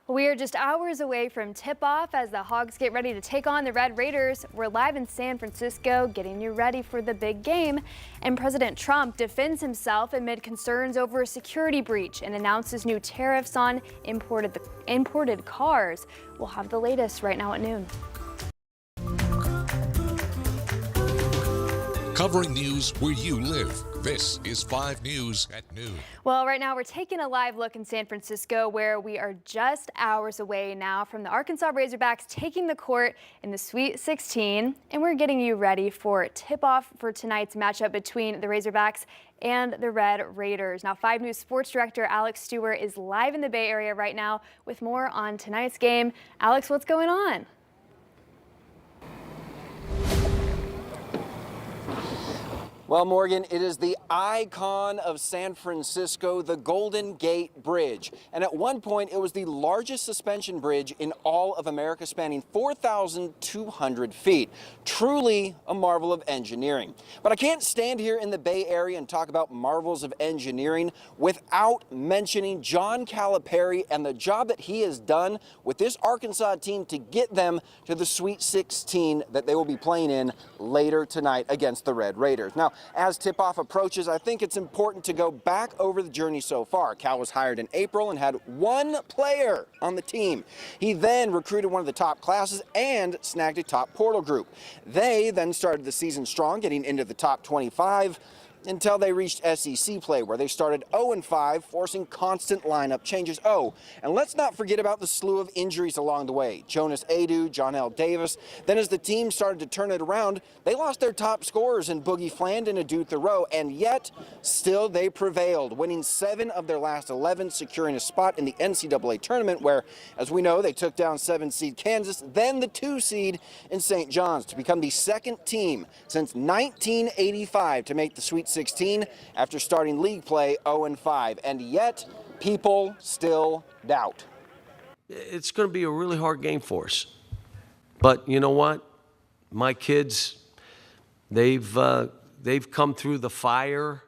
We are just hours away from tip-off as the Hogs get ready to take on the Red Raiders. We're live in San Francisco getting you ready for the big game. And President Trump defends himself amid concerns over a security breach and announces new tariffs on imported cars. We'll have the latest right now at noon. Covering news where you live. This is 5 News at noon. Well, right now we're taking a live look in San Francisco where we are just hours away now from the Arkansas Razorbacks taking the court in the Sweet 16. And we're getting you ready for tip-off for tonight's matchup between the Razorbacks and the Red Raiders. Now, 5 News Sports Director Alex Stewart is live in the Bay Area right now with more on tonight's game. Alex, what's going on? Well, Morgan, it is the icon of San Francisco, the Golden Gate Bridge. And at one point, it was the largest suspension bridge in all of America, spanning 4,200 feet. Truly a marvel of engineering. But I can't stand here in the Bay Area and talk about marvels of engineering without mentioning John Calipari and the job that he has done with this Arkansas team to get them to the Sweet 16 that they will be playing in later tonight against the Red Raiders. Now, as tip-off approaches, I think it's important to go back over the journey so far. Cal was hired in April and had one player on the team. He then recruited one of the top classes and snagged a top portal group. They then started the season strong, getting into the top 25 until they reached SEC play, where they started 0-5, forcing constant lineup changes. Oh, and let's not forget about the slew of injuries along the way. Jonas Adu, John L. Davis. Then as the team started to turn it around, they lost their top scorers in Boogie Fland and Adu Thoreau, and yet still they prevailed, winning 7 of their last 11, securing a spot in the NCAA tournament where, as we know, they took down 7-seed Kansas, then the 2-seed in St. John's to become the second team since 1985 to make the Sweet 16 after starting league play 0-5, and yet people still doubt. It's going to be a really hard game for us. But you know what? My kids, they've come through the fire,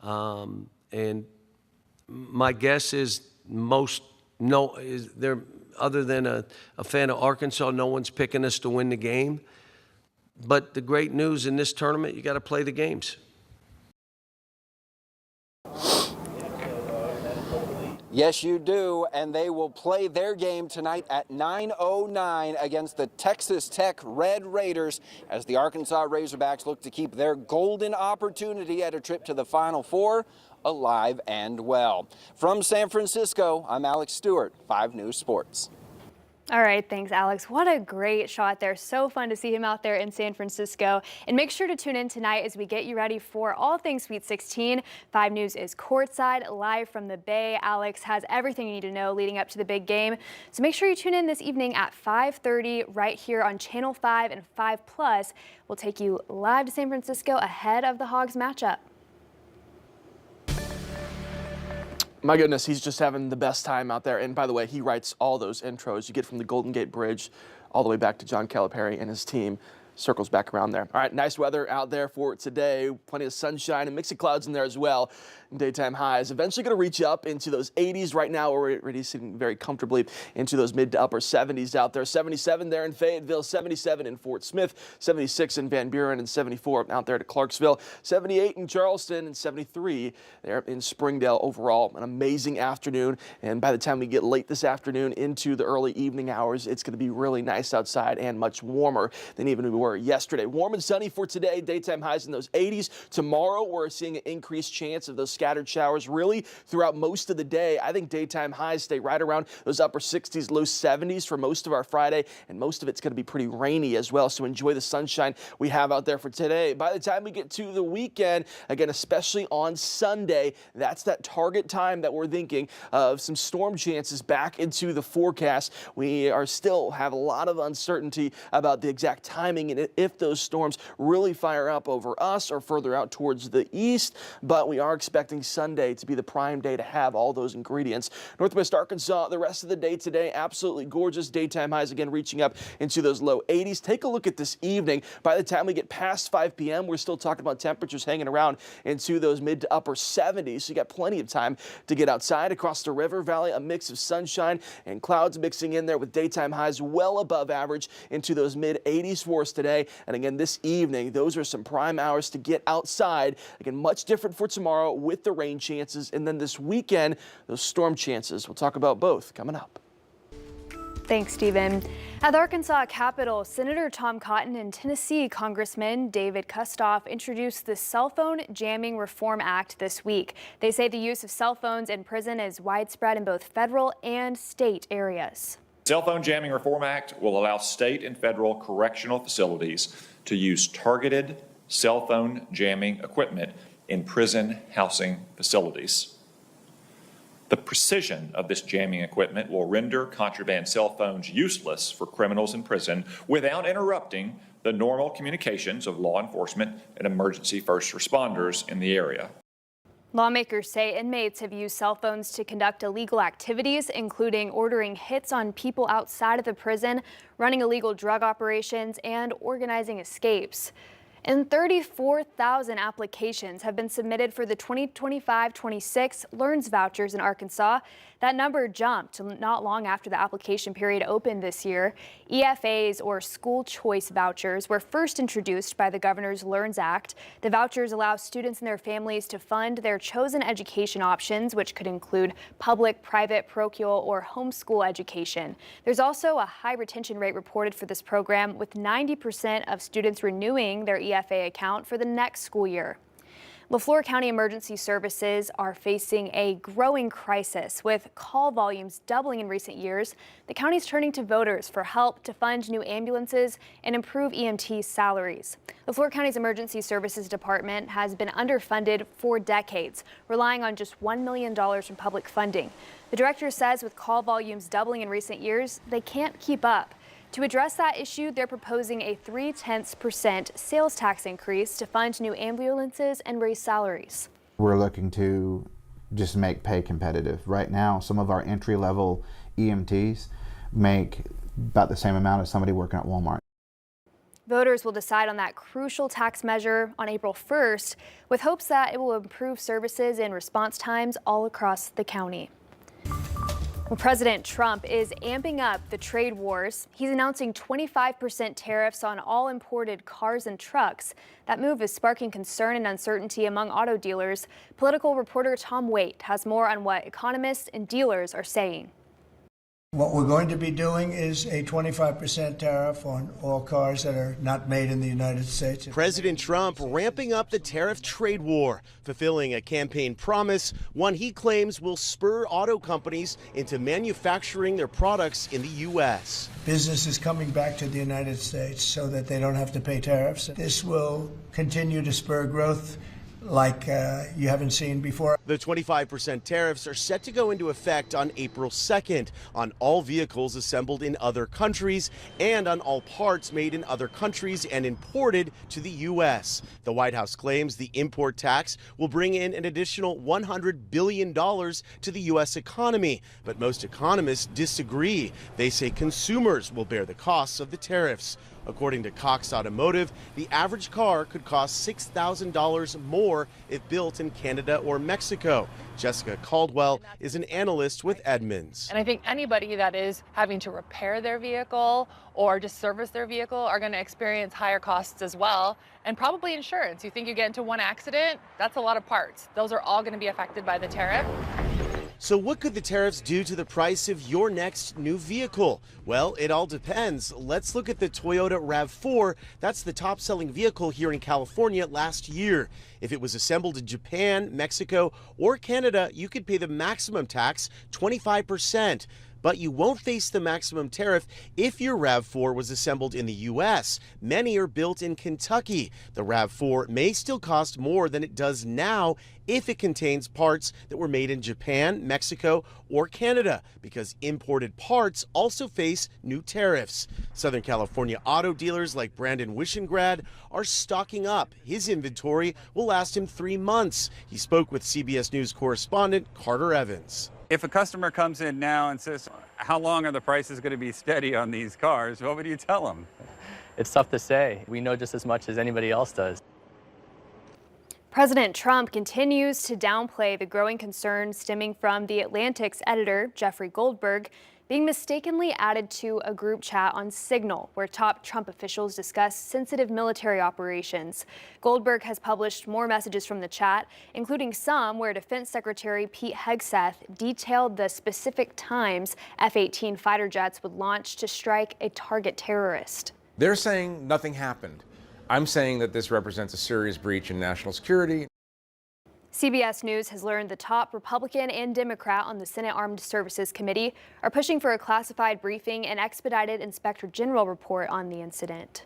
and my guess is they're other than a fan of Arkansas, no one's picking us to win the game. But the great news in this tournament, you got to play the games. Yes, you do, and they will play their game tonight at 9:09 against the Texas Tech Red Raiders as the Arkansas Razorbacks look to keep their golden opportunity at a trip to the Final Four alive and well. From San Francisco, I'm Alex Stewart, 5 News Sports. All right, thanks, Alex. What a great shot there. So fun to see him out there in San Francisco. And make sure to tune in tonight as we get you ready for all things Sweet 16. 5 News is courtside, live from the Bay. Alex has everything you need to know leading up to the big game. So make sure you tune in this evening at 5:30 right here on Channel 5 and 5+. We'll take you live to San Francisco ahead of the Hogs matchup. My goodness, he's just having the best time out there. And by the way, he writes all those intros you get from the Golden Gate Bridge all the way back to John Calipari and his team. Circles back around there. All right, nice weather out there for today. Plenty of sunshine and mix of clouds in there as well. Daytime highs eventually going to reach up into those 80s. Right now, we're already sitting very comfortably into those mid to upper 70s out there. 77 there in Fayetteville, 77 in Fort Smith, 76 in Van Buren, and 74 out there to Clarksville, 78 in Charleston, and 73 there in Springdale. Overall, an amazing afternoon. And by the time we get late this afternoon into the early evening hours, it's going to be really nice outside and much warmer than even we were yesterday. Warm and sunny for today. Daytime highs in those 80s. Tomorrow, we're seeing an increased chance of those scattered showers really throughout most of the day. I think daytime highs stay right around those upper 60s, low 70s for most of our Friday, and most of it's going to be pretty rainy as well, so enjoy the sunshine we have out there for today. By the time we get to the weekend, again, especially on Sunday, that's that target time that we're thinking of some storm chances back into the forecast. We are still have a lot of uncertainty about the exact timing and if those storms really fire up over us or further out towards the east, but we are expecting expecting Sunday to be the prime day to have all those ingredients. Northwest Arkansas, the rest of the day today, absolutely gorgeous. Daytime highs again reaching up into those low 80s. Take a look at this evening. By the time we get past 5 p.m., we're still talking about temperatures hanging around into those mid to upper 70s. So you got plenty of time to get outside. Across the river valley, a mix of sunshine and clouds mixing in there with daytime highs well above average into those mid 80s for us today. And again, this evening, those are some prime hours to get outside. Again, much different for tomorrow with the rain chances. And then this weekend, those storm chances. We'll talk about both coming up. Thanks, Stephen. At the Arkansas Capitol, Senator Tom Cotton and Tennessee Congressman David Kustoff introduced the Cell Phone Jamming Reform Act this week. They say the use of cell phones in prison is widespread in both federal and state areas. Cell Phone Jamming Reform Act will allow state and federal correctional facilities to use targeted cell phone jamming equipment in prison housing facilities. The precision of this jamming equipment will render contraband cell phones useless for criminals in prison without interrupting the normal communications of law enforcement and emergency first responders in the area. Lawmakers say inmates have used cell phones to conduct illegal activities, including ordering hits on people outside of the prison, running illegal drug operations, and organizing escapes. And 34,000 applications have been submitted for the 2025-26 Learns vouchers in Arkansas. That number jumped not long after the application period opened this year. EFAs, or school choice vouchers, were first introduced by the governor's Learns Act. The vouchers allow students and their families to fund their chosen education options, which could include public, private, parochial, or homeschool education. There's also a high retention rate reported for this program, with 90% of students renewing their EFA account for the next school year. LaFleur County Emergency Services are facing a growing crisis. With call volumes doubling in recent years, the county's turning to voters for help to fund new ambulances and improve EMT salaries. LaFleur County's Emergency Services Department has been underfunded for decades, relying on just $1 million from public funding. The director says with call volumes doubling in recent years, they can't keep up. To address that issue, they're proposing a 0.3% sales tax increase to fund new ambulances and raise salaries. We're looking to just make pay competitive. Right now, some of our entry-level EMTs make about the same amount as somebody working at Walmart. Voters will decide on that crucial tax measure on April 1st, with hopes that it will improve services and response times all across the county. Well, President Trump is amping up the trade wars. He's announcing 25% tariffs on all imported cars and trucks. That move is sparking concern and uncertainty among auto dealers. Political reporter Tom Waite has more on what economists and dealers are saying. What we're going to be doing is a 25% tariff on all cars that are not made in the United States. President Trump ramping up the tariff trade war, fulfilling a campaign promise, one he claims will spur auto companies into manufacturing their products in the U.S. Business is coming back to the United States so that they don't have to pay tariffs. This will continue to spur growth like you haven't seen before. The 25% tariffs are set to go into effect on April 2nd on all vehicles assembled in other countries and on all parts made in other countries and imported to the U.S. The White House claims the import tax will bring in an additional $100 billion to the U.S. economy, but most economists disagree. They say consumers will bear the costs of the tariffs. According to Cox Automotive, the average car could cost $6,000 more if built in Canada or Mexico. Jessica Caldwell is an analyst with Edmunds. And I think anybody that is having to repair their vehicle or just service their vehicle are going to experience higher costs as well. And probably insurance. You think you get into one accident, that's a lot of parts. Those are all going to be affected by the tariff. So what could the tariffs do to the price of your next new vehicle? Well, it all depends. Let's look at the Toyota RAV4. That's the top-selling vehicle here in California last year. If it was assembled in Japan, Mexico, or Canada, you could pay the maximum tax, 25%. but you won't face the maximum tariff if your RAV4 was assembled in the U.S. Many are built in Kentucky. The RAV4 may still cost more than it does now if it contains parts that were made in Japan, Mexico, or Canada, because imported parts also face new tariffs. Southern California auto dealers like Brandon Wishengrad are stocking up. His inventory will last him 3 months. He spoke with CBS News correspondent Carter Evans. If a customer comes in now and says, how long are the prices going to be steady on these cars, what would you tell them? It's tough to say. We know just as much as anybody else does. President Trump continues to downplay the growing concerns stemming from The Atlantic's editor, Jeffrey Goldberg, being mistakenly added to a group chat on Signal, where top Trump officials discuss sensitive military operations. Goldberg has published more messages from the chat, including some where Defense Secretary Pete Hegseth detailed the specific times F-18 fighter jets would launch to strike a target terrorist. They're saying nothing happened. I'm saying that this represents a serious breach in national security. CBS News has learned the top Republican and Democrat on the Senate Armed Services Committee are pushing for a classified briefing and expedited Inspector General report on the incident.